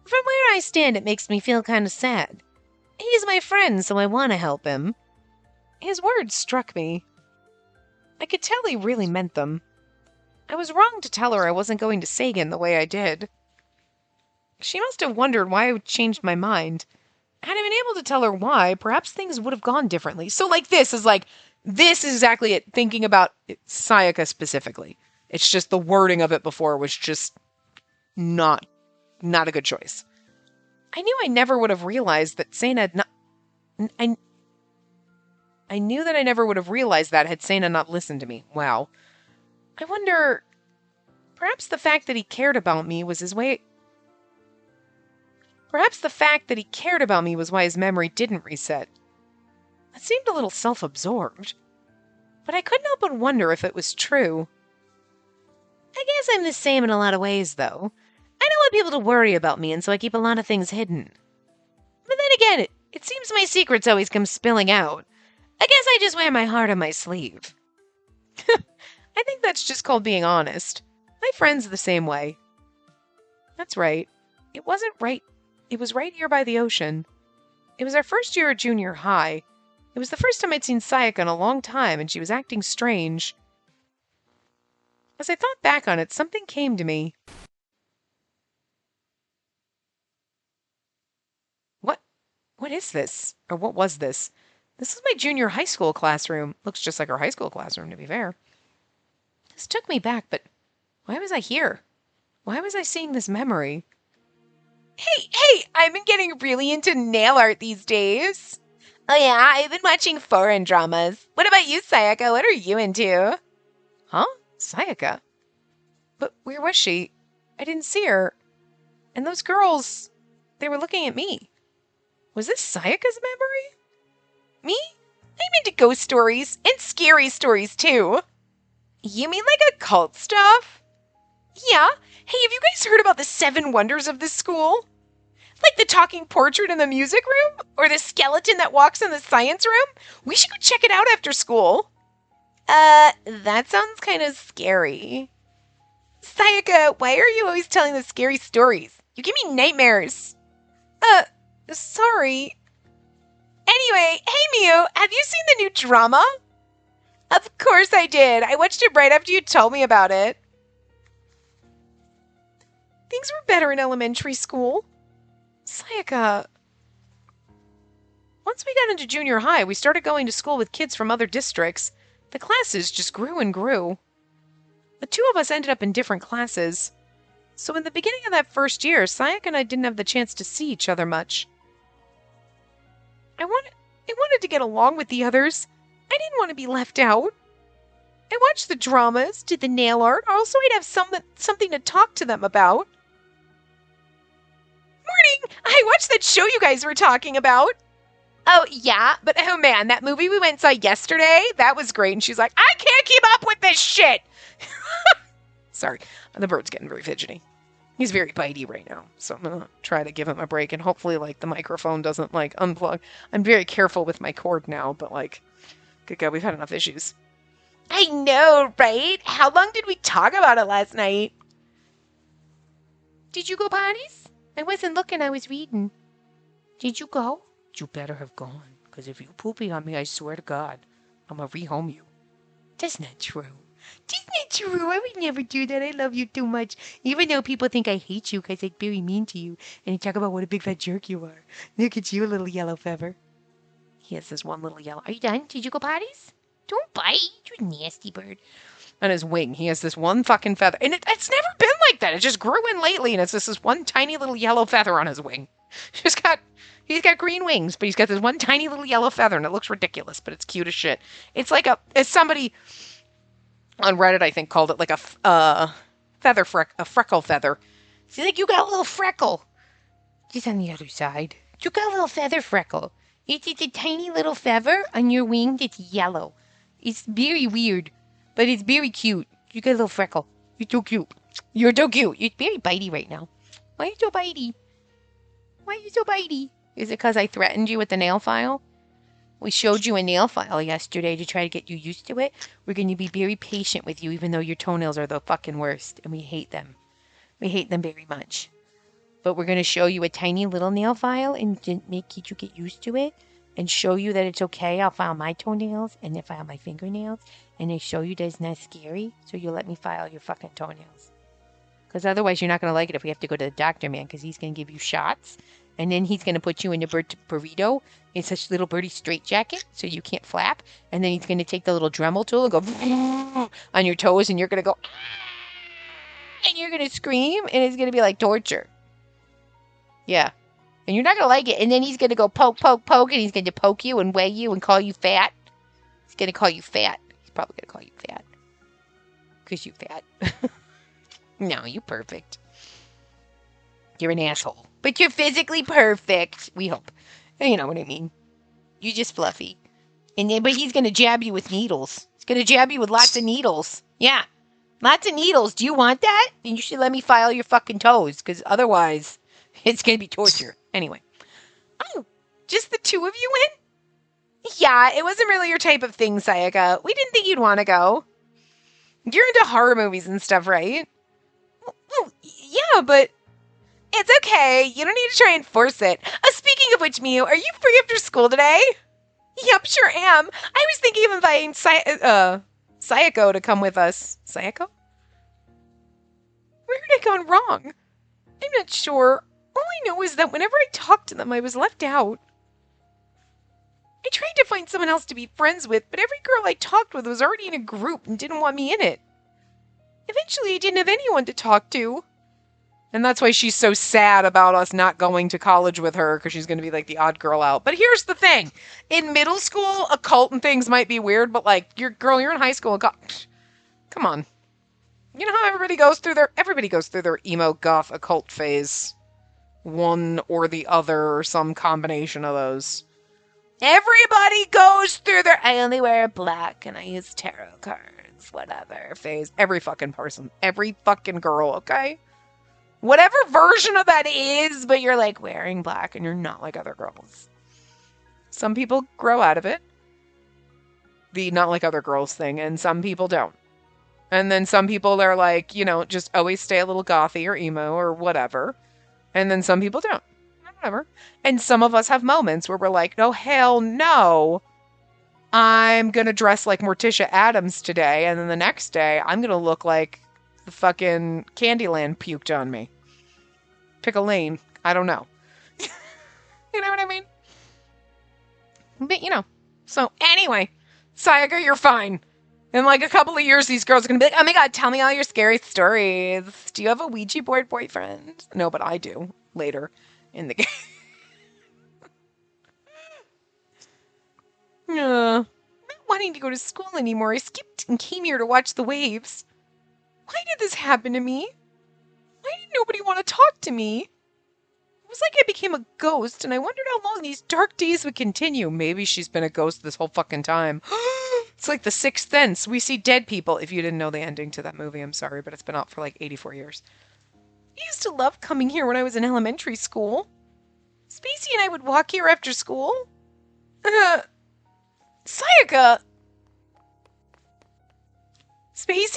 From where I stand, it makes me feel kind of sad. He's my friend, so I want to help him. His words struck me. I could tell he really meant them. I was wrong to tell her I wasn't going to Sagan the way I did. She must have wondered why I changed my mind. Had I been able to tell her why, perhaps things would have gone differently. So, like, this is exactly it, thinking about Sayaka specifically. It's just the wording of it before was just not a good choice. I knew I never would have realized that Sana had not... I knew that I never would have realized that had Sana not listened to me. Wow. I wonder... Perhaps the fact that he cared about me was his way... Perhaps the fact that he cared about me was why his memory didn't reset. It seemed a little self-absorbed. But I couldn't help but wonder if it was true. I guess I'm the same in a lot of ways, though. I don't want people to worry about me, and so I keep a lot of things hidden. But then again, it seems my secrets always come spilling out. I guess I just wear my heart on my sleeve. I think that's just called being honest. My friend's the same way. That's right. It wasn't right. It was right here by the ocean. It was our first year at junior high. It was the first time I'd seen Sayaka in a long time, and she was acting strange. As I thought back on it, something came to me. What is this? Or what was this? This is my junior high school classroom. Looks just like our high school classroom, to be fair. This took me back, but why was I here? Why was I seeing this memory? Hey, I've been getting really into nail art these days. Oh yeah, I've been watching foreign dramas. What about you, Sayaka? What are you into? Huh? Sayaka? But where was she? I didn't see her. And those girls... They were looking at me. Was this Sayaka's memory? Me? I'm into ghost stories and scary stories too. You mean like occult stuff? Yeah. Hey, have you guys heard about the 7 wonders of this school? Like the talking portrait in the music room? Or the skeleton that walks in the science room? We should go check it out after school. That sounds kind of scary. Sayaka, why are you always telling the scary stories? You give me nightmares. Sorry. Anyway, hey Miu, have you seen the new drama? Of course I did. I watched it right after you told me about it. Things were better in elementary school. Sayaka. Once we got into junior high, we started going to school with kids from other districts. The classes just grew and grew. The 2 of us ended up in different classes. So in the beginning of that first year, Sayaka and I didn't have the chance to see each other much. I wanted to get along with the others. I didn't want to be left out. I watched the dramas, did the nail art, also I'd have something to talk to them about. Morning! I watched that show you guys were talking about. Oh, yeah? But oh man, that movie we went and saw yesterday, that was great. And she's like, I can't keep up with this shit! Sorry, the bird's getting very fidgety. He's very bitey right now, so I'm gonna try to give him a break, and hopefully, like, the microphone doesn't, like, unplug. I'm very careful with my cord now, but, like, good God, we've had enough issues. I know, right? How long did we talk about it last night? Did you go potties? I wasn't looking, I was reading. Did you go? You better have gone, because if you poopy on me, I swear to God, I'm gonna rehome you. That's not true. That's not true. I would never do that. I love you too much. Even though people think I hate you because I'm very mean to you. And you talk about what a big fat jerk you are. Look at you, little yellow feather. He has this one little yellow. Are you done? Did you go potties? Don't bite. You nasty bird. On his wing, he has this one fucking feather. And it's never been like that. It just grew in lately. And it's just this one tiny little yellow feather on his wing. He's got green wings, but he's got this one tiny little yellow feather. And it looks ridiculous, but it's cute as shit. It's like as somebody on Reddit, I think, called it like a freckle feather. See, like, you got a little freckle. Just on the other side. You got a little feather freckle. It's a tiny little feather on your wing that's yellow. It's very weird, but it's very cute. You got a little freckle. You're so cute. You're so cute. You're very bitey right now. Why are you so bitey? Why are you so bitey? Is it because I threatened you with the nail file? We showed you a nail file yesterday to try to get you used to it. We're going to be very patient with you, even though your toenails are the fucking worst, and we hate them. We hate them very much. But we're going to show you a tiny little nail file and make you get used to it and show you that it's okay. I'll file my toenails and then file my fingernails, and I show you that it's not scary, so you'll let me file your fucking toenails. Because otherwise you're not going to like it if we have to go to the doctor, man, because he's going to give you shots. And then he's going to put you in a burrito in such little birdie straitjacket so you can't flap. And then he's going to take the little Dremel tool and go on your toes, and you're going to go, and you're going to scream, and it's going to be like torture. Yeah. And you're not going to like it. And then he's going to go poke, poke, poke, and he's going to poke you and weigh you and call you fat. He's going to call you fat. He's probably going to call you fat. Because you fat. No, you perfect. You're an asshole. But you're physically perfect. We hope. You know what I mean. You're just fluffy. But he's going to jab you with needles. He's going to jab you with lots of needles. Yeah. Lots of needles. Do you want that? Then you should let me file your fucking toes. Because otherwise, it's going to be torture. Anyway. Oh, just the 2 of you went? Yeah, it wasn't really your type of thing, Sayaka. We didn't think you'd want to go. You're into horror movies and stuff, right? Well, yeah, but it's okay. You don't need to try and force it. Speaking of which, Miu, are you free after school today? Yep, sure am. I was thinking of inviting Sayako to come with us. Sayako? Where had I gone wrong? I'm not sure. All I know is that whenever I talked to them, I was left out. I tried to find someone else to be friends with, but every girl I talked with was already in a group and didn't want me in it. Eventually, I didn't have anyone to talk to. And that's why she's so sad about us not going to college with her, because she's going to be like the odd girl out. But here's the thing. In middle school, occult and things might be weird, but like, you're in high school. Come on. You know how everybody goes through their emo goth occult phase. one or the other or some combination of those. Everybody goes through their, I only wear black and I use tarot cards, whatever, phase. Every fucking person, every fucking girl, okay? Whatever version of that is, but you're like wearing black and you're not like other girls. Some people grow out of it, the not like other girls thing, and some people don't. And then some people are like, just always stay a little gothy or emo or whatever. And then some people don't. Whatever. And some of us have moments where we're like, no, hell no. I'm going to dress like Morticia Adams today. And then the next day, I'm going to look like the fucking Candyland puked on me. Pick a lane. I don't know. You know what I mean? But, So anyway, Sayaka, you're fine. In like a couple of years, these girls are going to be like, oh my God, tell me all your scary stories. Do you have a Ouija board boyfriend? No, but I do later in the game. Not wanting to go to school anymore. I skipped and came here to watch the waves. Why did this happen to me? Why did nobody want to talk to me? It was like I became a ghost, and I wondered how long these dark days would continue. Maybe she's been a ghost this whole fucking time. It's like The Sixth Sense. We see dead people. If you didn't know the ending to that movie, I'm sorry, but it's been out for like 84 years. I used to love coming here when I was in elementary school. Spacey and I would walk here after school. Sayaka! Spacey?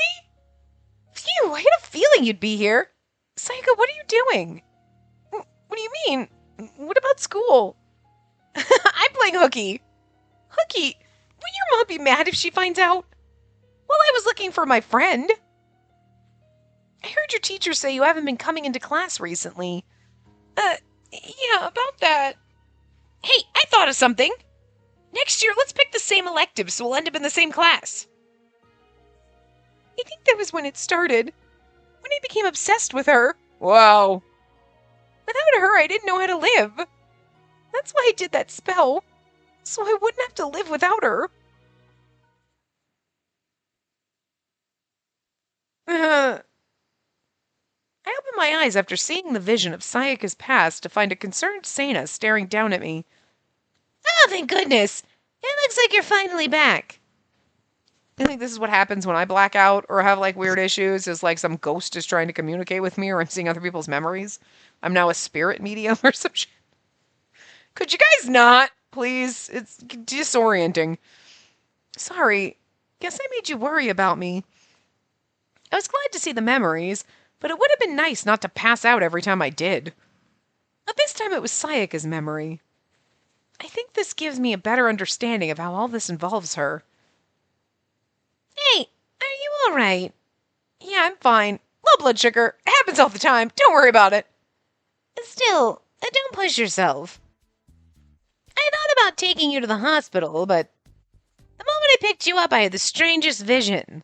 Phew, I had a feeling you'd be here. Sayaka, what are you doing? What do you mean? What about school? I'm playing hooky. Hooky, will your mom be mad if she finds out? Well, I was looking for my friend. I heard your teacher say you haven't been coming into class recently. Yeah, about that. Hey, I thought of something. Next year, let's pick the same elective so we'll end up in the same class. I think that was when it started. When I became obsessed with her. Whoa. Without her, I didn't know how to live. That's why I did that spell. So I wouldn't have to live without her. I opened my eyes after seeing the vision of Sayaka's past to find a concerned Sena staring down at me. Oh, thank goodness. It looks like you're finally back. I think this is what happens when I black out or have like weird issues, is like some ghost is trying to communicate with me or I'm seeing other people's memories. I'm now a spirit medium or some shit. Could you guys not, please? It's disorienting. Sorry. Guess I made you worry about me. I was glad to see the memories, but it would have been nice not to pass out every time I did. But this time it was Sayaka's memory. I think this gives me a better understanding of how all this involves her. Hey, are you alright? Yeah, I'm fine. Low blood sugar. It happens all the time. Don't worry about it. Still, don't push yourself. I thought about taking you to the hospital, but the moment I picked you up, I had the strangest vision.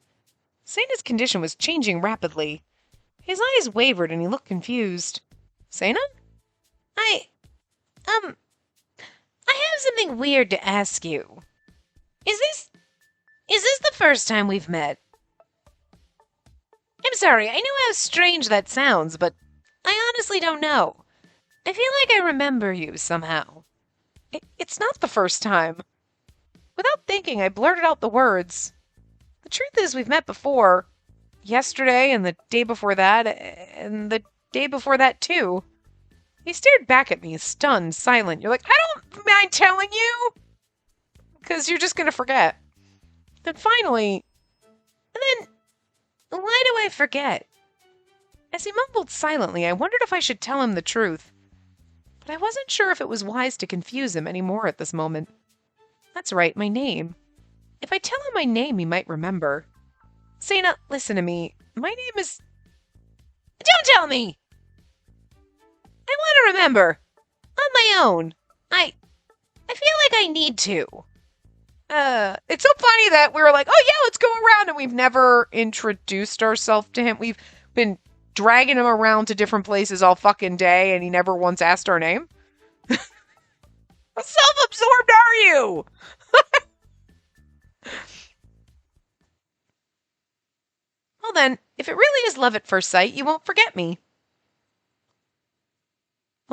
Sena's condition was changing rapidly. His eyes wavered and he looked confused. Sena? I have something weird to ask you. Is this the first time we've met? I'm sorry, I know how strange that sounds, but I honestly don't know. I feel like I remember you somehow. It's not the first time. Without thinking, I blurted out the words. The truth is, we've met before. Yesterday, and the day before that, and the day before that, too. He stared back at me, stunned, silent. You're like, I don't mind telling you! Because you're just going to forget. Then finally... And then... Why do I forget? As he mumbled silently, I wondered if I should tell him the truth. But I wasn't sure if it was wise to confuse him any more at this moment. That's right, my name. If I tell him my name, he might remember. Sena, listen to me. My name is... Don't tell me! I want to remember. On my own. I feel like I need to. It's so funny that we were like, oh yeah, let's go around, and we've never introduced ourselves to him. We've been dragging him around to different places all fucking day, and he never once asked our name. How self-absorbed are you? Well then, if it really is love at first sight, you won't forget me.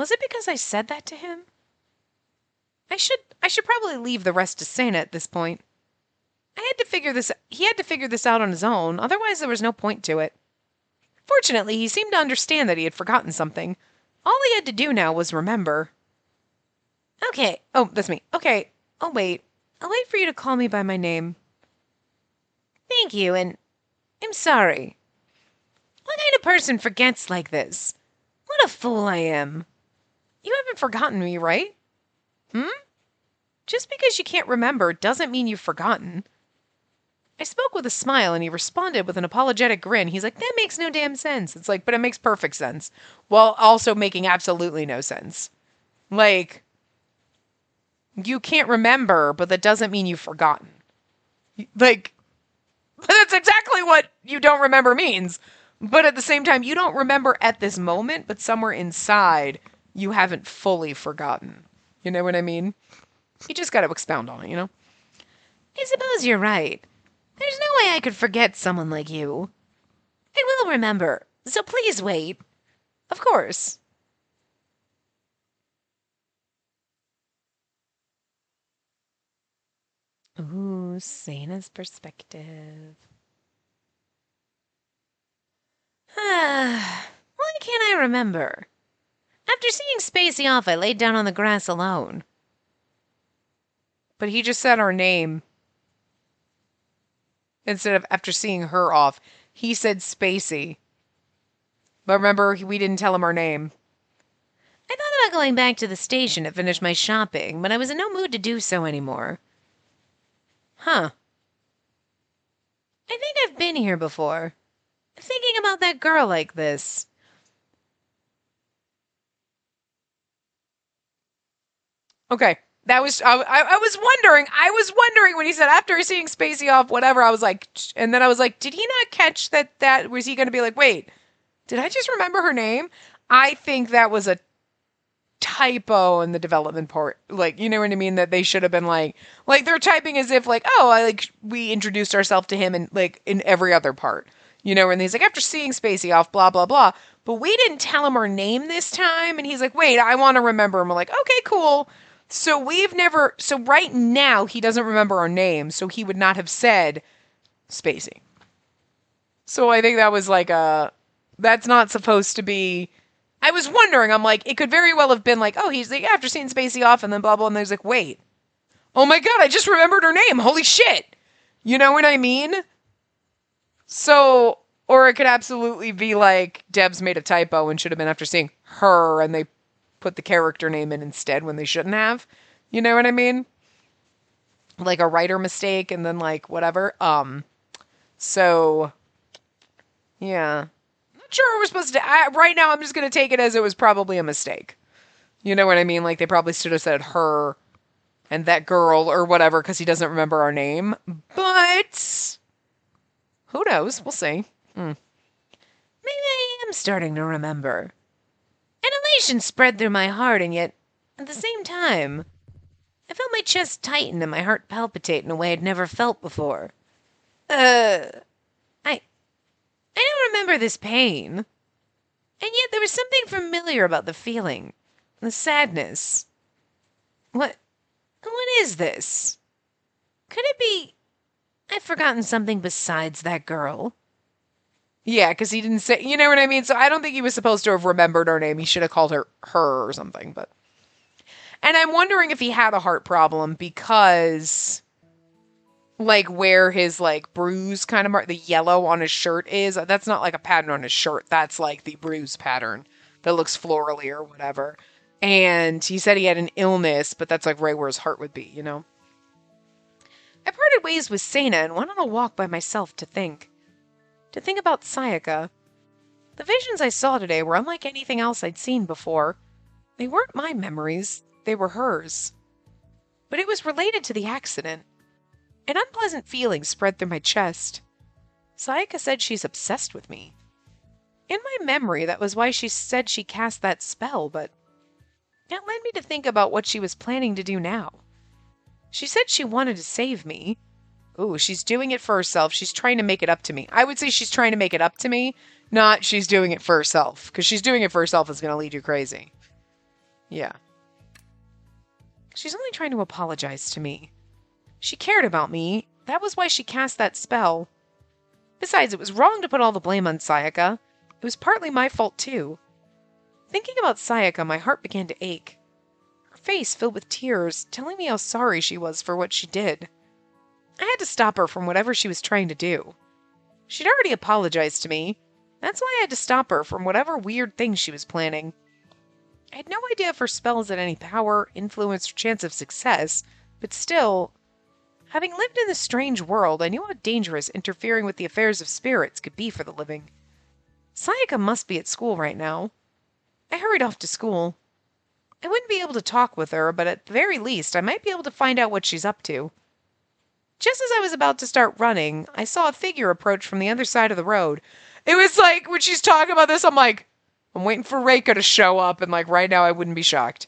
Was it because I said that to him? I should probably leave the rest to Santa at this point. He had to figure this out on his own, otherwise there was no point to it. Fortunately, he seemed to understand that he had forgotten something. All he had to do now was remember. Okay. Oh, that's me. Okay. I'll wait. I'll wait for you to call me by my name. Thank you, and I'm sorry. What kind of person forgets like this? What a fool I am. You haven't forgotten me, right? Hmm? Just because you can't remember doesn't mean you've forgotten. I spoke with a smile and he responded with an apologetic grin. He's like, that makes no damn sense. It's like, but it makes perfect sense. While also making absolutely no sense. Like, you can't remember, but that doesn't mean you've forgotten. Like, that's exactly what you don't remember means. But at the same time, you don't remember at this moment, but somewhere inside, you haven't fully forgotten. You know what I mean? You just got to expound on it, you know? I suppose you're right. There's no way I could forget someone like you. I will remember, so please wait. Of course. Ooh, Santa's perspective. Why can't I remember? After seeing Spacey off, I laid down on the grass alone. But he just said our name. Instead of after seeing her off, he said Spacey. But remember, we didn't tell him our name. I thought about going back to the station to finish my shopping, but I was in no mood to do so anymore. Huh. I think I've been here before. Thinking about that girl like this. Okay. That was I was wondering. I was wondering when he said after seeing Spacey off, whatever. I was like, and then I was like, did he not catch that was he going to be like, wait, did I just remember her name? I think that was a typo in the development part. Like, you know what I mean? That they should have been like they're typing as if like, oh, we introduced ourselves to him in like in every other part. You know, and he's like, after seeing Spacey off, blah, blah, blah. But we didn't tell him our name this time. And he's like, wait, I want to remember. And we're like, okay, cool. So right now he doesn't remember our name. So he would not have said Spacey. So I think that was like that's not supposed to be. I was wondering, I'm like, it could very well have been like, oh, he's like, after seeing Spacey off and then blah, blah. And there's like, wait, oh my God, I just remembered her name. Holy shit. You know what I mean? So, or it could absolutely be like Debs made a typo and should have been after seeing her and they put the character name in instead when they shouldn't have. You know what I mean? Like a writer mistake and then like whatever. So yeah. Not sure we're supposed to right now I'm just going to take it as it was probably a mistake. You know what I mean? Like they probably should have said her and that girl or whatever because he doesn't remember our name. But who knows? We'll see. Maybe I am starting to remember. An elation spread through my heart, and yet, at the same time, I felt my chest tighten and my heart palpitate in a way I'd never felt before. I don't remember this pain. And yet there was something familiar about the feeling. The sadness. What is this? Could it be I've forgotten something besides that girl? Yeah, because he didn't say, you know what I mean? So I don't think he was supposed to have remembered her name. He should have called her or something, but. And I'm wondering if he had a heart problem because, like, where his, like, bruise kind of the yellow on his shirt is, that's not like a pattern on his shirt. That's like the bruise pattern that looks florally or whatever. And he said he had an illness, but that's like right where his heart would be, you know? I parted ways with Sena and went on a walk by myself to think. To think about Sayaka. The visions I saw today were unlike anything else I'd seen before. They weren't my memories, they were hers. But it was related to the accident. An unpleasant feeling spread through my chest. Sayaka said she's obsessed with me. In my memory, that was why she said she cast that spell, but that led me to think about what she was planning to do now. She said she wanted to save me. Ooh, she's doing it for herself. She's trying to make it up to me. I would say she's trying to make it up to me, not she's doing it for herself. Because she's doing it for herself is going to lead you crazy. Yeah. She's only trying to apologize to me. She cared about me. That was why she cast that spell. Besides, it was wrong to put all the blame on Sayaka. It was partly my fault, too. Thinking about Sayaka, my heart began to ache. Her face filled with tears, telling me how sorry she was for what she did. I had to stop her from whatever she was trying to do. She'd already apologized to me. That's why I had to stop her from whatever weird thing she was planning. I had no idea if her spells had any power, influence, or chance of success, but still, having lived in this strange world, I knew how dangerous interfering with the affairs of spirits could be for the living. Sayaka must be at school right now. I hurried off to school. I wouldn't be able to talk with her, but at the very least, I might be able to find out what she's up to. Just as I was about to start running, I saw a figure approach from the other side of the road. It was like, when she's talking about this, I'm like, I'm waiting for Reika to show up, and like right now I wouldn't be shocked.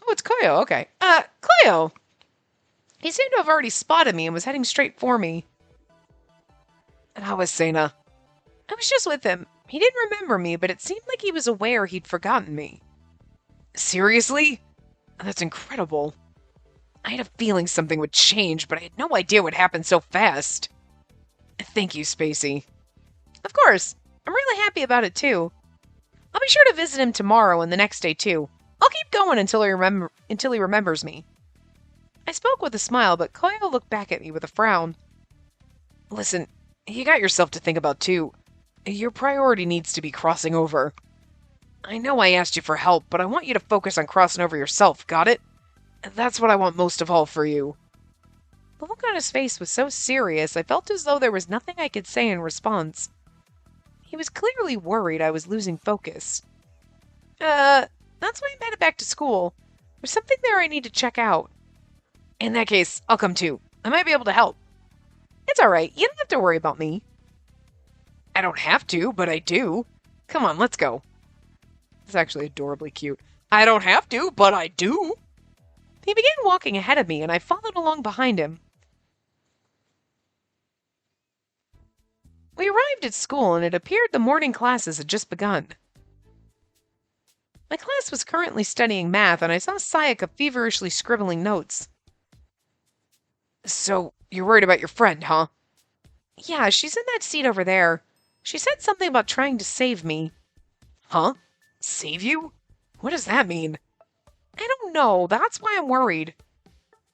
Oh, it's Koyo, okay. Koyo! He seemed to have already spotted me and was heading straight for me. And how was Sena? I was just with him. He didn't remember me, but it seemed like he was aware he'd forgotten me. Seriously? That's incredible. I had a feeling something would change, but I had no idea what happened so fast. Thank you, Spacey. Of course. I'm really happy about it, too. I'll be sure to visit him tomorrow and the next day, too. I'll keep going until he remembers me. I spoke with a smile, but Koyo looked back at me with a frown. Listen, you got yourself to think about, too. Your priority needs to be crossing over. I know I asked you for help, but I want you to focus on crossing over yourself, got it? That's what I want most of all for you. The look on his face was so serious, I felt as though there was nothing I could say in response. He was clearly worried I was losing focus. That's why I'm headed back to school. There's something there I need to check out. In that case, I'll come too. I might be able to help. It's alright, you don't have to worry about me. I don't have to, but I do. Come on, let's go. It's actually adorably cute. I don't have to, but I do. He began walking ahead of me, and I followed along behind him. We arrived at school, and it appeared the morning classes had just begun. My class was currently studying math, and I saw Sayaka feverishly scribbling notes. So, you're worried about your friend, huh? Yeah, she's in that seat over there. She said something about trying to save me. Huh? Save you? What does that mean? I don't know. That's why I'm worried.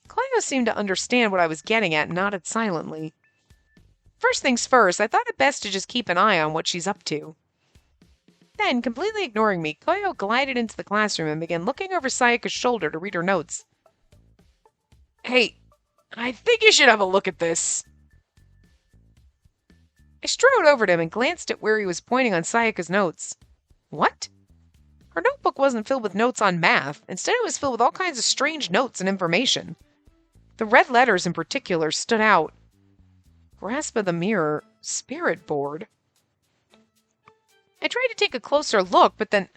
Cleo seemed to understand what I was getting at and nodded silently. First things first, I thought it best to just keep an eye on what she's up to. Then, completely ignoring me, Koyo glided into the classroom and began looking over Sayaka's shoulder to read her notes. Hey, I think you should have a look at this. I strode over to him and glanced at where he was pointing on Sayaka's notes. What? Her notebook wasn't filled with notes on math. Instead, it was filled with all kinds of strange notes and information. The red letters in particular stood out. Grasp of the Mirror, Spirit Board. I tried to take a closer look, but then...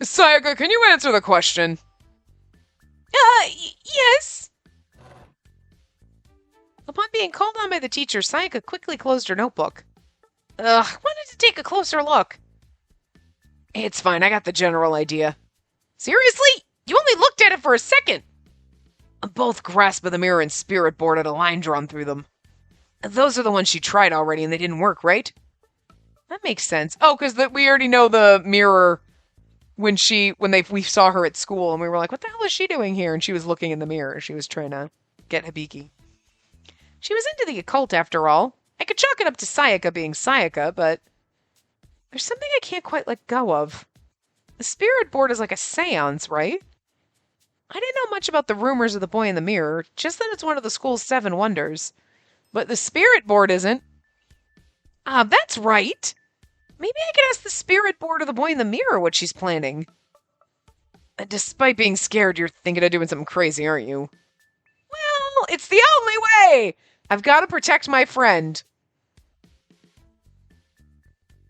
Sayaka, can you answer the question? Yes. Upon being called on by the teacher, Sayaka quickly closed her notebook. I wanted to take a closer look. It's fine, I got the general idea. Seriously? You only looked at it for a second! Both Grasp of the Mirror and Spirit Board had a line drawn through them. Those are the ones she tried already and they didn't work, right? That makes sense. Oh, because we already know the mirror when we saw her at school and we were like, what the hell is she doing here? And she was looking in the mirror. She was trying to get Hibiki. She was into the occult after all. I could chalk it up to Sayaka being Sayaka, but there's something I can't quite let go of. The Spirit Board is like a seance, right? I didn't know much about the rumors of the boy in the mirror, just that it's one of the school's 7 wonders. But the Spirit Board isn't. That's right. Maybe I could ask the Spirit Board or the boy in the mirror what she's planning. Despite being scared, you're thinking of doing something crazy, aren't you? Well, it's the only way! I've got to protect my friend.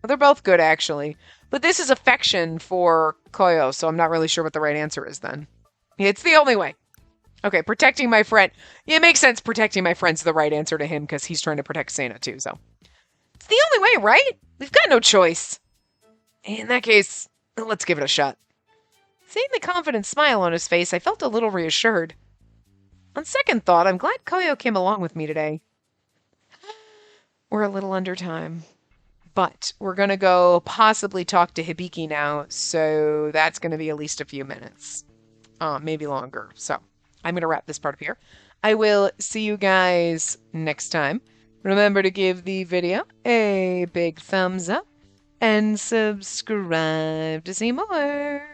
Well, they're both good, actually. But this is affection for Koyo, so I'm not really sure what the right answer is then. It's the only way. Okay, protecting my friend. Yeah, it makes sense protecting my friend's the right answer to him because he's trying to protect Sena too, so. It's the only way, right? We've got no choice. In that case, let's give it a shot. Seeing the confident smile on his face, I felt a little reassured. On second thought, I'm glad Koyo came along with me today. We're a little under time. But we're going to go possibly talk to Hibiki now, so that's going to be at least a few minutes. Maybe longer. So I'm going to wrap this part up here. I will see you guys next time. Remember to give the video a big thumbs up and subscribe to see more.